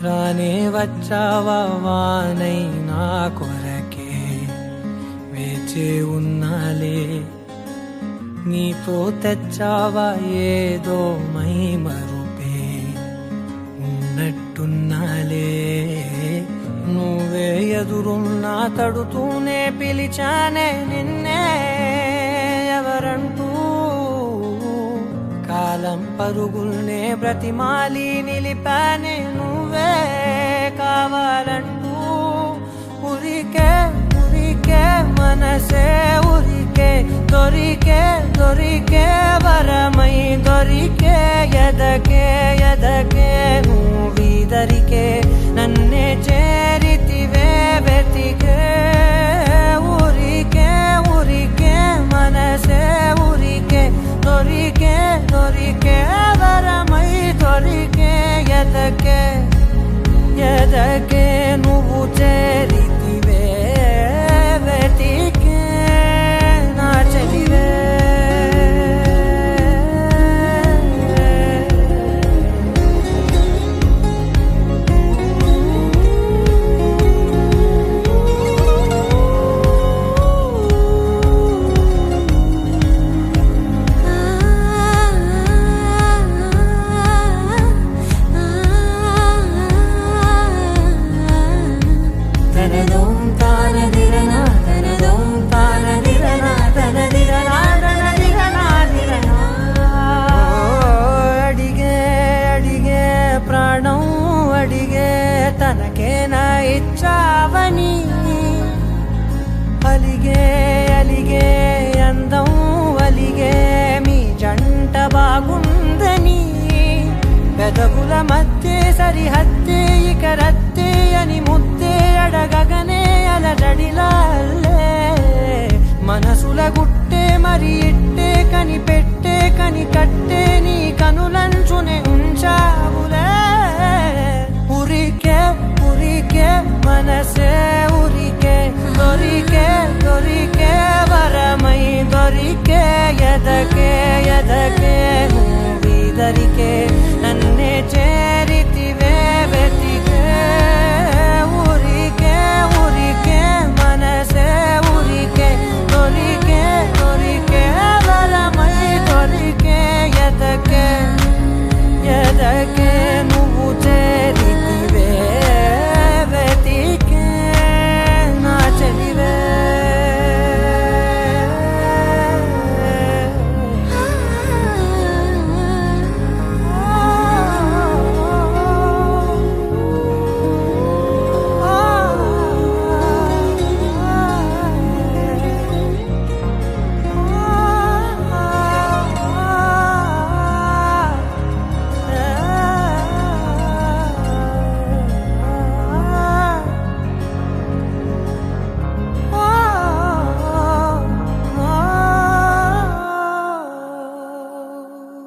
రానే వచ్చావా వానై నా కొరకే వేచే ఉన్నాలే నీతో తెచ్చావా ఏదో మై మరుపే ఉన్నట్టున్నాలే నువ్వే ఎదురున్నా తడుతూనే పిలిచానే నిన్నే ఎవరంటూ కాలం పరుగుల్నే బ్రతిమాలి నిలిపానే నువ్వే కావాలంటూ ఉరికే ఉరికే మనసే ఉరికే దొరికే దొరికే వరమై దొరికే ఎదకే ఎదకే నువ్విదరికే నన్నే చేరితివే వెతికే ఊరికే ఊరికే మనసే ఊరికే దొరికే దొరికే వరమై దొరికే ఎదకే ఎదకే నువ్వు చేరితివే వెతికే నా చెలివే తనకేనా ఇచ్చావని అలిగే అలిగే అందం అలిగే మీ జంట బాగుందని పెదవుల మధ్య సరిహద్దే ఇక రద్దే అని ముద్దే అడగగనే అలజడిలాల్లే మనసుల గుట్టే మరి ఇట్టే కనిపెట్టే కని కట్టే నీ కనులంచునే ఉంచావులే ఉరికే ఉరికే మనసే ఉరికే దొరికే దొరికే వరమై దొరికే ఎదకే ఎదకే నువ్విదరికే